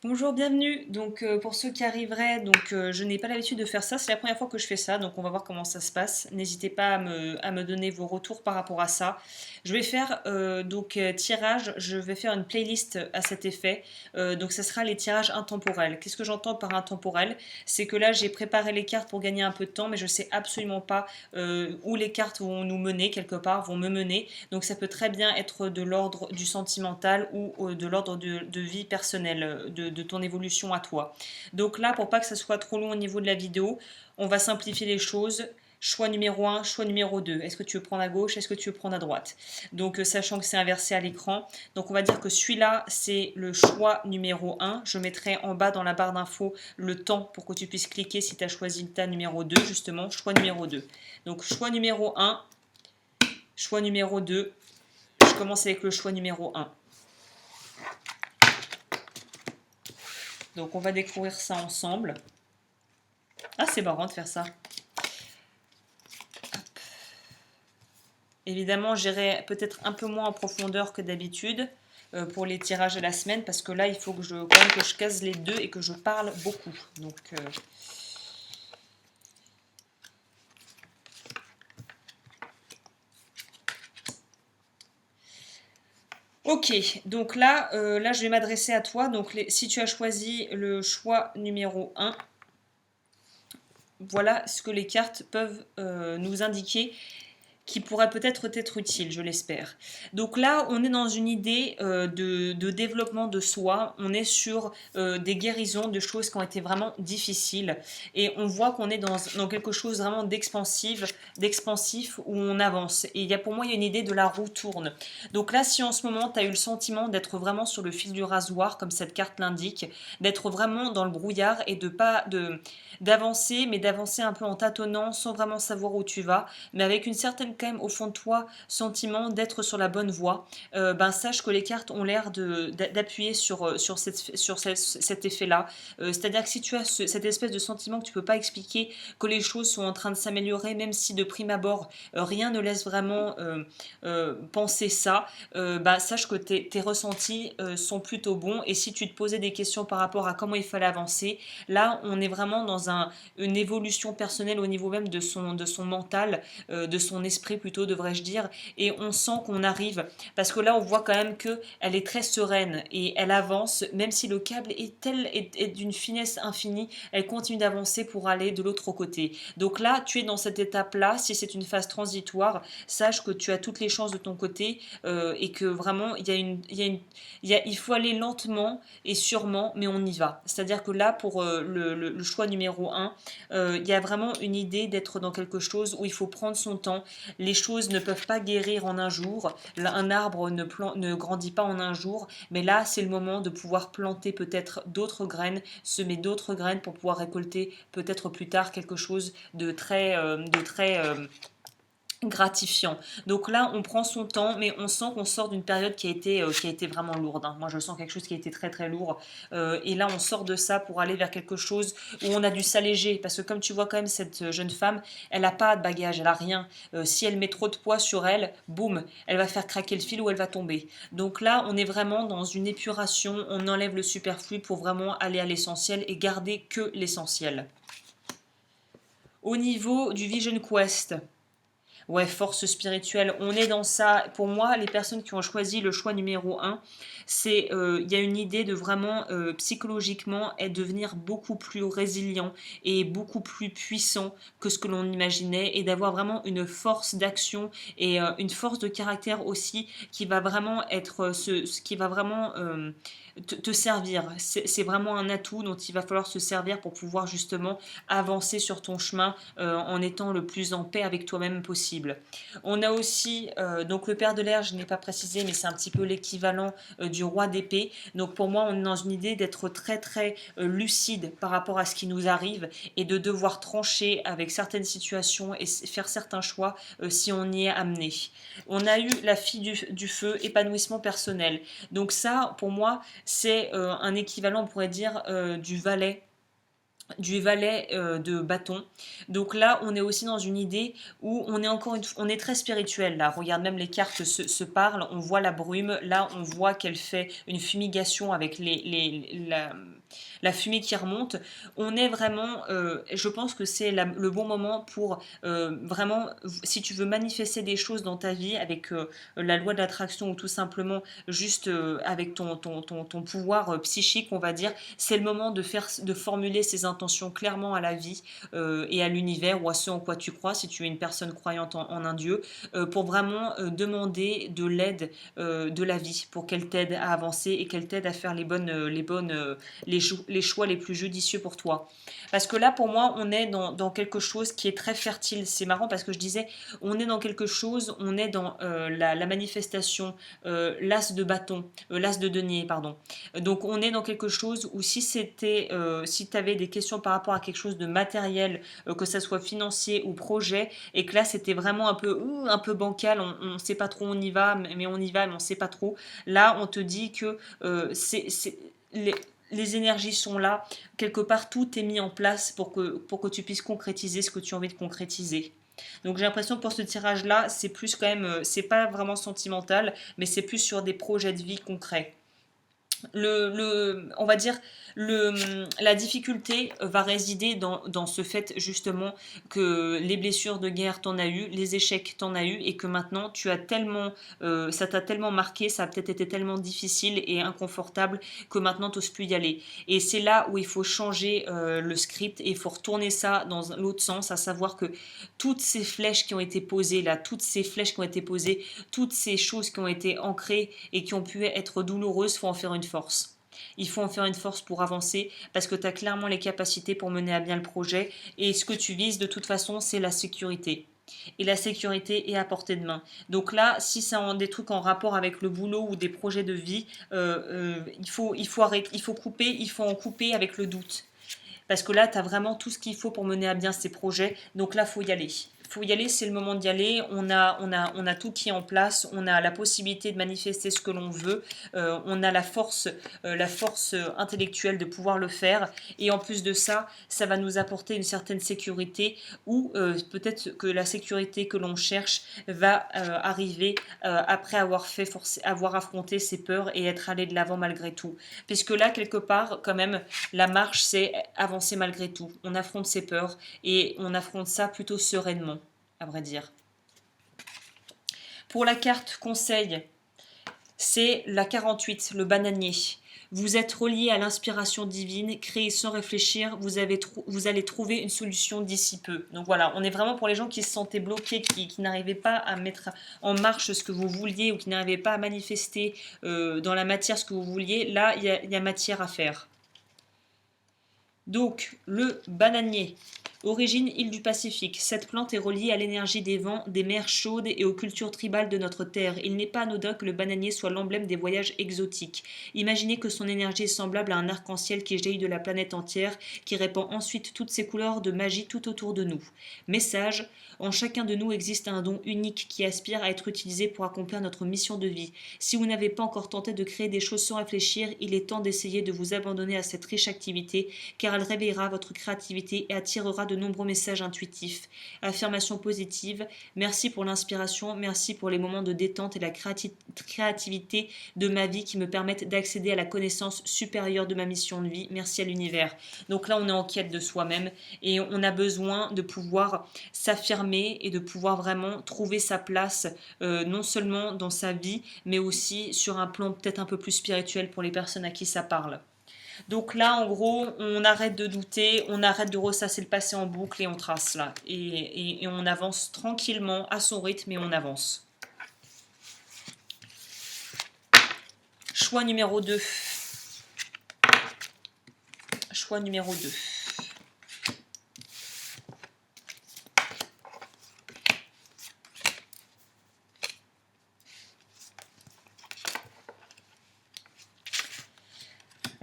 Bonjour, bienvenue. Donc pour ceux qui arriveraient, je n'ai pas l'habitude de faire ça, c'est la première fois que je fais ça, donc on va voir comment ça se passe. N'hésitez pas à me donner vos retours par rapport à ça. Je vais faire tirage, je vais faire une playlist à cet effet. Donc ça sera les tirages intemporels. Qu'est-ce que j'entends par intemporel? C'est que là j'ai préparé les cartes pour gagner un peu de temps, mais je sais absolument pas où les cartes vont nous mener quelque part, vont me mener. Donc ça peut très bien être de l'ordre du sentimental ou de l'ordre de vie personnelle, de ton évolution à toi. Donc là, pour pas que ça soit trop long au niveau de la vidéo, on va simplifier les choses. Choix numéro un, choix numéro 2. Est-ce que tu veux prendre à gauche? Est-ce que tu veux prendre à droite? Donc, sachant que c'est inversé à l'écran. Donc, on va dire que celui-là, c'est le choix numéro un. Je mettrai en bas dans la barre d'infos le temps pour que tu puisses cliquer si tu as choisi le tas numéro 2, justement, choix numéro 2. Donc, choix numéro un, choix numéro 2. Je commence avec le choix numéro un. Donc on va découvrir ça ensemble. Ah, c'est marrant de faire ça. Évidemment, j'irai peut-être un peu moins en profondeur que d'habitude pour les tirages de la semaine, parce que là, il faut que quand même que je case les deux et que je parle beaucoup. Ok, donc là, je vais m'adresser à toi. Donc, si tu as choisi le choix numéro un, voilà ce que les cartes peuvent nous indiquer qui pourrait peut-être t'être utile, je l'espère. Donc là, on est dans une idée de développement de soi, on est sur des guérisons de choses qui ont été vraiment difficiles, et on voit qu'on est dans quelque chose vraiment d'expansif où on avance. Et pour moi, il y a une idée de la roue tourne. Donc là, si en ce moment, tu as eu le sentiment d'être vraiment sur le fil du rasoir, comme cette carte l'indique, d'être vraiment dans le brouillard et d'avancer, mais d'avancer un peu en tâtonnant, sans vraiment savoir où tu vas, mais avec une certaine quand même au fond de toi sentiment d'être sur la bonne voie, sache que les cartes ont l'air d'appuyer cet effet-là. C'est-à-dire que si tu as cette espèce de sentiment que tu peux pas expliquer, que les choses sont en train de s'améliorer, même si de prime abord rien ne laisse vraiment penser ça, sache que tes ressentis sont plutôt bons. Et si tu te posais des questions par rapport à comment il fallait avancer, là on est vraiment dans une évolution personnelle au niveau même de son mental, de son esprit plutôt devrais-je dire, et on sent qu'on arrive, parce que là on voit quand même que elle est très sereine et elle avance, même si le câble est d'une finesse infinie, elle continue d'avancer pour aller de l'autre côté. Donc là tu es dans cette étape là, si c'est une phase transitoire, sache que tu as toutes les chances de ton côté, et que vraiment il faut aller lentement et sûrement, mais on y va. C'est-à-dire que là pour le choix numéro un, il y a vraiment une idée d'être dans quelque chose où il faut prendre son temps. Les choses ne peuvent pas guérir en un jour. Un arbre ne grandit pas en un jour. Mais là, c'est le moment de pouvoir planter peut-être d'autres graines, semer d'autres graines pour pouvoir récolter peut-être plus tard quelque chose de très gratifiant. Donc là, on prend son temps, mais on sent qu'on sort d'une période qui a été vraiment lourde, hein. Moi, je sens quelque chose qui a été très très lourd. Et là, on sort de ça pour aller vers quelque chose où on a dû s'alléger. Parce que comme tu vois quand même, cette jeune femme, elle n'a pas de bagage, elle n'a rien. Si elle met trop de poids sur elle, boum, elle va faire craquer le fil ou elle va tomber. Donc là, on est vraiment dans une épuration, on enlève le superflu pour vraiment aller à l'essentiel et garder que l'essentiel. Au niveau du Vision Quest, ouais, force spirituelle, on est dans ça. Pour moi, les personnes qui ont choisi le choix numéro un, il y a une idée de vraiment psychologiquement devenir beaucoup plus résilient et beaucoup plus puissant que ce que l'on imaginait, et d'avoir vraiment une force d'action et une force de caractère aussi qui va vraiment être ce qui va vraiment te servir. C'est vraiment un atout dont il va falloir se servir pour pouvoir justement avancer sur ton chemin en étant le plus en paix avec toi-même possible. On a aussi donc le père de l'air, je n'ai pas précisé, mais c'est un petit peu l'équivalent du roi d'épée. Donc pour moi, on est dans une idée d'être très très lucide par rapport à ce qui nous arrive et de devoir trancher avec certaines situations et faire certains choix si on y est amené. On a eu la fille du feu, épanouissement personnel. Donc ça, pour moi, c'est un équivalent, on pourrait dire, du valet du valet de bâton. Donc là, on est aussi dans une idée où on est on est très spirituel là. Regarde, même les cartes se parlent. On voit la brume. Là, on voit qu'elle fait une fumigation avec la fumée qui remonte. On est vraiment, je pense que c'est le bon moment pour vraiment, si tu veux manifester des choses dans ta vie avec la loi de l'attraction ou tout simplement juste avec ton pouvoir psychique, on va dire, c'est le moment de formuler ses intentions clairement à la vie et à l'univers ou à ce en quoi tu crois, si tu es une personne croyante en un Dieu, pour vraiment demander de l'aide de la vie, pour qu'elle t'aide à avancer et qu'elle t'aide à faire les choix les plus judicieux pour toi. Parce que là, pour moi, on est dans quelque chose qui est très fertile. C'est marrant parce que je disais, on est dans quelque chose, on est dans la manifestation, l'as de bâton, l'as de denier, pardon. Donc on est dans quelque chose où si tu avais des questions par rapport à quelque chose de matériel, que ça soit financier ou projet, et que là c'était vraiment un peu bancal, on ne sait pas trop où on y va, mais on y va, mais on ne sait pas trop. Là, on te dit que les énergies sont là, quelque part tout est mis en place pour que tu puisses concrétiser ce que tu as envie de concrétiser. Donc j'ai l'impression que pour ce tirage-là, c'est plus quand même, c'est pas vraiment sentimental, mais c'est plus sur des projets de vie concrets. On va dire, la difficulté va résider dans ce fait justement que les blessures de guerre t'en as eu, les échecs t'en as eu et que maintenant ça t'a tellement marqué, ça a peut-être été tellement difficile et inconfortable que maintenant t'oses plus y aller. Et c'est là où il faut changer le script et il faut retourner ça dans l'autre sens, à savoir que toutes ces flèches qui ont été posées là, toutes ces flèches qui ont été posées, toutes ces choses qui ont été ancrées et qui ont pu être douloureuses, faut en faire une force. Il faut en faire une force pour avancer parce que tu as clairement les capacités pour mener à bien le projet et ce que tu vises de toute façon c'est la sécurité. Et la sécurité est à portée de main. Donc là, si c'est des trucs en rapport avec le boulot ou des projets de vie, il faut couper, il faut en couper avec le doute. Parce que là, tu as vraiment tout ce qu'il faut pour mener à bien ces projets. Donc là, il faut y aller. Il faut y aller, c'est le moment d'y aller. On a tout qui est en place. On a la possibilité de manifester ce que l'on veut. On a la force intellectuelle de pouvoir le faire. Et en plus de ça, ça va nous apporter une certaine sécurité ou peut-être que la sécurité que l'on cherche va arriver après avoir affronté ses peurs et être allé de l'avant malgré tout. Puisque là, quelque part, quand même, la marche, c'est avancer malgré tout. On affronte ses peurs et on affronte ça plutôt sereinement, à vrai dire. Pour la carte conseil, c'est la 48, le bananier. Vous êtes relié à l'inspiration divine, créez sans réfléchir, vous allez trouver une solution d'ici peu. Donc voilà, on est vraiment pour les gens qui se sentaient bloqués, qui n'arrivaient pas à mettre en marche ce que vous vouliez ou qui n'arrivaient pas à manifester dans la matière ce que vous vouliez. Là, il y a matière à faire. Donc, le bananier. Origine île du Pacifique. Cette plante est reliée à l'énergie des vents, des mers chaudes et aux cultures tribales de notre terre. Il n'est pas anodin que le bananier soit l'emblème des voyages exotiques. Imaginez que son énergie est semblable à un arc-en-ciel qui jaillit de la planète entière, qui répand ensuite toutes ses couleurs de magie tout autour de nous. Message: en chacun de nous existe un don unique qui aspire à être utilisé pour accomplir notre mission de vie. Si vous n'avez pas encore tenté de créer des choses sans réfléchir, il est temps d'essayer de vous abandonner à cette riche activité, car elle réveillera votre créativité et attirera de nombreux messages intuitifs. Affirmation positive: merci pour l'inspiration, merci pour les moments de détente et la créativité de ma vie qui me permettent d'accéder à la connaissance supérieure de ma mission de vie. Merci à l'univers. Donc là, on est en quête de soi-même et on a besoin de pouvoir s'affirmer et de pouvoir vraiment trouver sa place, non seulement dans sa vie, mais aussi sur un plan peut-être un peu plus spirituel pour les personnes à qui ça parle. Donc là, en gros, on arrête de douter, on arrête de ressasser le passé en boucle et on trace là. Et on avance tranquillement à son rythme et on avance. Choix numéro 2. Choix numéro 2.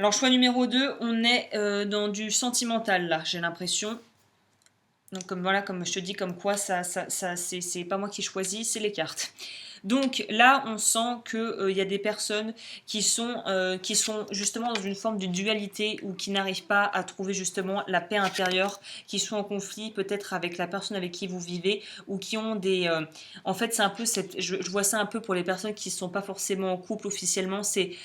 Alors, choix numéro 2, on est dans du sentimental là, j'ai l'impression. Donc comme voilà, comme je te dis, comme quoi c'est pas moi qui choisis, c'est les cartes. Donc là, on sent qu'il y a des personnes qui sont justement dans une forme de dualité ou qui n'arrivent pas à trouver justement la paix intérieure, qui sont en conflit peut-être avec la personne avec qui vous vivez ou qui ont des... en fait, c'est un peu je vois ça un peu pour les personnes qui ne sont pas forcément en couple officiellement, c'est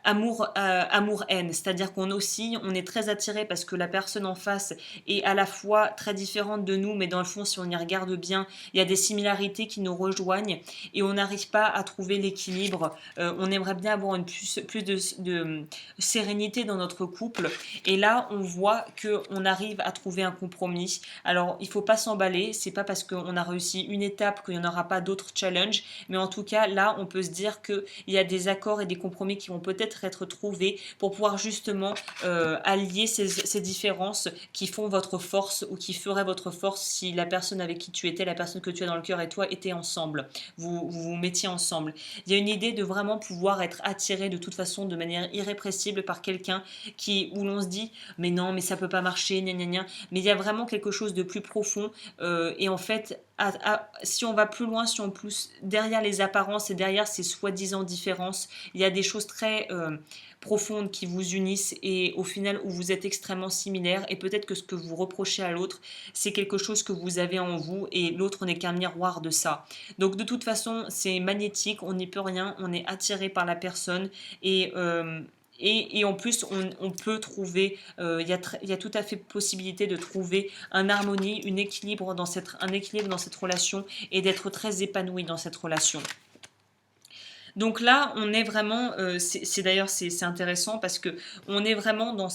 amour-haine, c'est-à-dire qu'on oscille, on est très attiré parce que la personne en face est à la fois très différente de nous, mais dans le fond, si on y regarde bien, il y a des similarités qui nous rejoignent et on n'arrive pas à trouver l'équilibre. On aimerait bien avoir plus de sérénité dans notre couple. Et là, on voit qu'on arrive à trouver un compromis. Alors, il ne faut pas s'emballer. C'est pas parce qu'on a réussi une étape qu'il n'y en aura pas d'autres challenges. Mais en tout cas, là, on peut se dire qu'il y a des accords et des compromis qui vont peut-être être trouvés pour pouvoir justement allier ces différences qui font votre force ou qui feraient votre force si la personne avec qui tu étais, la personne que tu as dans le cœur et toi étaient ensemble. Vous mettiez ensemble. Il y a une idée de vraiment pouvoir être attiré de toute façon de manière irrépressible par quelqu'un où l'on se dit mais non, mais ça peut pas marcher, gna gna gna. Mais il y a vraiment quelque chose de plus profond et en fait si on va plus loin, si on pousse derrière les apparences et derrière ces soi-disant différences, il y a des choses très profondes qui vous unissent et au final où vous êtes extrêmement similaires et peut-être que ce que vous reprochez à l'autre, c'est quelque chose que vous avez en vous et l'autre n'est qu'un miroir de ça. Donc de toute façon, c'est magnétique, on n'y peut rien, on est attiré par la personne et en plus, on peut trouver, il y a tout à fait possibilité de trouver un harmonie, un équilibre dans cette relation et d'être très épanoui dans cette relation. Donc là, on est vraiment, d'ailleurs c'est intéressant parce que on est vraiment dans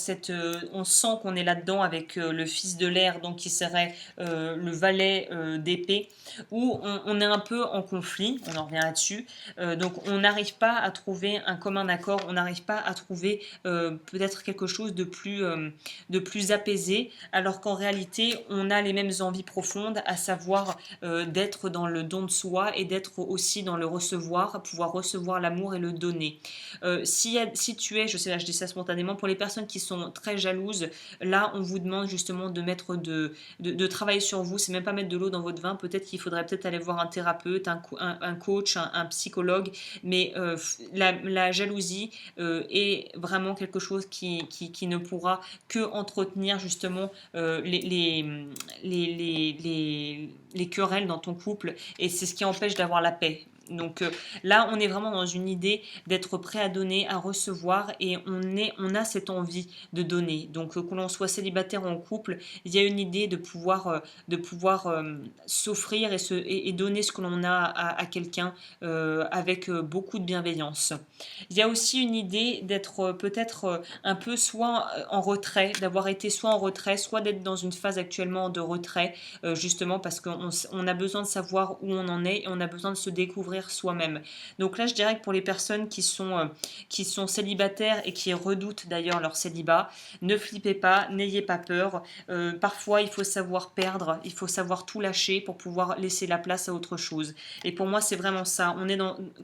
on sent qu'on est là-dedans avec le fils de l'air, donc qui serait le valet d'épée, où on est un peu en conflit, on en revient là-dessus. Donc on n'arrive pas à trouver un commun accord, on n'arrive pas à trouver peut-être quelque chose de plus apaisé, alors qu'en réalité on a les mêmes envies profondes, à savoir d'être dans le don de soi et d'être aussi dans le recevoir, pouvoir recevoir l'amour et le donner. Si tu es, je sais là je dis ça spontanément, pour les personnes qui sont très jalouses, là on vous demande justement de mettre de travailler sur vous, c'est même pas mettre de l'eau dans votre vin, peut-être qu'il faudrait peut-être aller voir un thérapeute, un coach, un psychologue, mais la jalousie est vraiment quelque chose qui ne pourra que entretenir justement les querelles dans ton couple et c'est ce qui empêche d'avoir la paix. Donc là, on est vraiment dans une idée d'être prêt à donner, à recevoir et on a cette envie de donner. Donc que l'on soit célibataire ou en couple, il y a une idée de pouvoir s'offrir et donner ce que l'on a à quelqu'un avec beaucoup de bienveillance. Il y a aussi une idée d'être peut-être un peu soit en retrait, d'avoir été soit en retrait, soit d'être dans une phase actuellement de retrait, justement parce qu'on a besoin de savoir où on en est et on a besoin de se découvrir soi-même. Donc là, je dirais que pour les personnes qui sont célibataires et qui redoutent d'ailleurs leur célibat, ne flippez pas, n'ayez pas peur. Parfois, il faut savoir perdre, il faut savoir tout lâcher pour pouvoir laisser la place à autre chose. Et pour moi, c'est vraiment ça.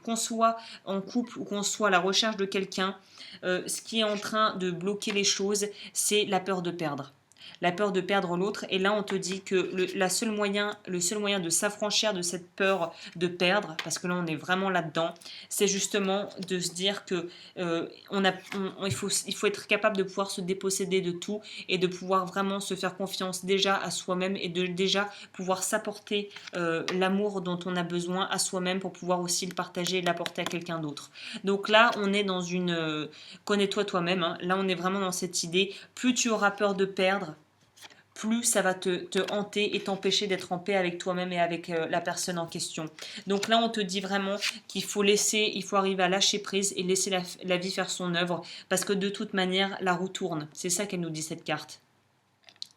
Qu'on soit en couple ou qu'on soit à la recherche de quelqu'un, ce qui est en train de bloquer les choses, c'est la peur de perdre. La peur de perdre l'autre. Et là, on te dit que le seul moyen de s'affranchir de cette peur de perdre, parce que là, on est vraiment là-dedans, c'est justement de se dire que il faut être capable de pouvoir se déposséder de tout et de pouvoir vraiment se faire confiance déjà à soi-même et de déjà pouvoir s'apporter l'amour dont on a besoin à soi-même pour pouvoir aussi le partager et l'apporter à quelqu'un d'autre. Donc là, on est dans connais-toi toi-même, hein. Là, on est vraiment dans cette idée, plus tu auras peur de perdre, plus ça va te hanter et t'empêcher d'être en paix avec toi-même et avec la personne en question. Donc là, on te dit vraiment qu'il faut arriver à lâcher prise et laisser la vie faire son œuvre, parce que de toute manière, la roue tourne. C'est ça qu'elle nous dit, cette carte.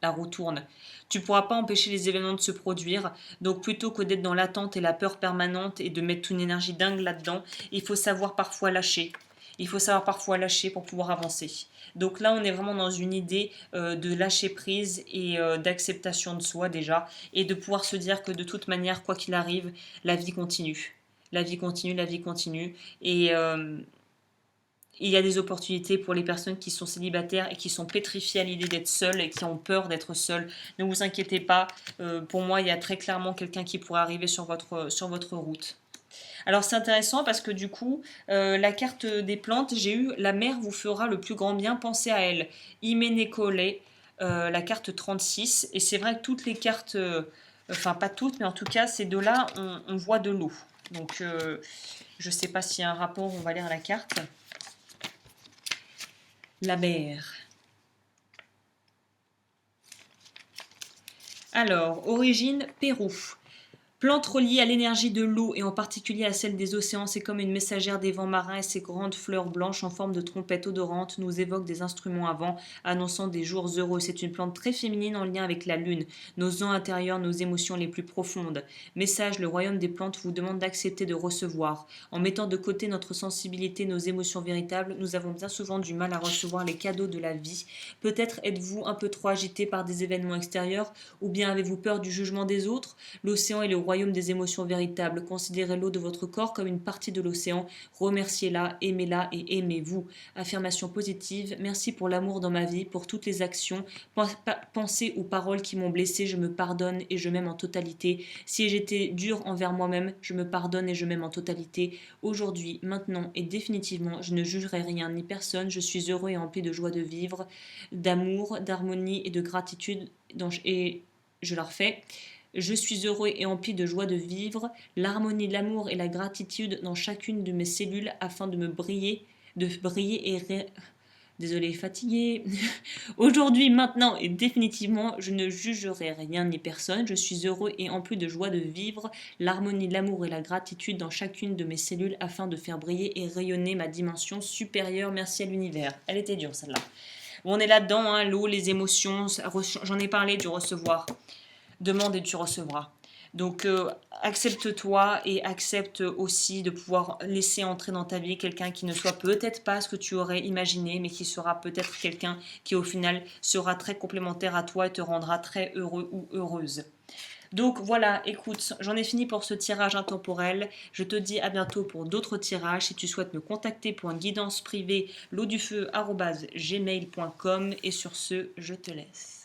La roue tourne. Tu ne pourras pas empêcher les événements de se produire, donc plutôt que d'être dans l'attente et la peur permanente et de mettre une énergie dingue là-dedans, il faut savoir parfois lâcher. Il faut savoir parfois lâcher pour pouvoir avancer. Donc là, on est vraiment dans une idée de lâcher prise et d'acceptation de soi déjà, et de pouvoir se dire que de toute manière, quoi qu'il arrive, la vie continue. La vie continue, la vie continue. il y a des opportunités pour les personnes qui sont célibataires et qui sont pétrifiées à l'idée d'être seules et qui ont peur d'être seules. Ne vous inquiétez pas, pour moi, il y a très clairement quelqu'un qui pourrait arriver sur votre route. Alors c'est intéressant parce que du coup, la carte des plantes, j'ai eu la mer vous fera le plus grand bien, pensez à elle. Imene Cole, la carte 36. Et c'est vrai que toutes les cartes, enfin pas toutes, mais en tout cas ces deux-là, on voit de l'eau. Donc je ne sais pas s'il y a un rapport, on va lire la carte. La mer. Alors, origine Pérou. Plante reliée à l'énergie de l'eau et en particulier à celle des océans, c'est comme une messagère des vents marins et ses grandes fleurs blanches en forme de trompette odorante nous évoquent des instruments à vent annonçant des jours heureux. C'est une plante très féminine en lien avec la lune, nos ans intérieurs, nos émotions les plus profondes. Message, le royaume des plantes vous demande d'accepter de recevoir. En mettant de côté notre sensibilité, nos émotions véritables, nous avons bien souvent du mal à recevoir les cadeaux de la vie. Peut-être êtes-vous un peu trop agité par des événements extérieurs ou bien avez-vous peur du jugement des autres? L'océan est le royaume des émotions véritables. Considérez l'eau de votre corps comme une partie de l'océan. Remerciez-la, aimez-la et aimez-vous. Affirmation positive. Merci pour l'amour dans ma vie, pour toutes les actions, pensées ou paroles qui m'ont blessé. Je me pardonne et je m'aime en totalité. Si j'étais dur envers moi-même, je me pardonne et je m'aime en totalité. Aujourd'hui, maintenant et définitivement, je ne jugerai rien ni personne. Je suis heureux et empli de joie de vivre, d'amour, d'harmonie et de gratitude. Et je la refais. Je suis heureux et empli de joie de vivre, l'harmonie, l'amour et la gratitude dans chacune de mes cellules afin de briller et désolé, fatigué. Aujourd'hui, maintenant et définitivement, je ne jugerai rien ni personne. Je suis heureux et empli de joie de vivre, l'harmonie, l'amour et la gratitude dans chacune de mes cellules afin de faire briller et rayonner ma dimension supérieure. Merci à l'univers. Elle était dure celle-là. Bon, on est là-dedans, hein, l'eau, les émotions, j'en ai parlé du recevoir. Demande et tu recevras. Donc accepte-toi et accepte aussi de pouvoir laisser entrer dans ta vie quelqu'un qui ne soit peut-être pas ce que tu aurais imaginé, mais qui sera peut-être quelqu'un qui au final sera très complémentaire à toi et te rendra très heureux ou heureuse. Donc voilà, écoute, j'en ai fini pour ce tirage intemporel. Je te dis à bientôt pour d'autres tirages. Si tu souhaites me contacter pour une guidance privée, l'eau-du-feu@gmail.com. Et sur ce, je te laisse.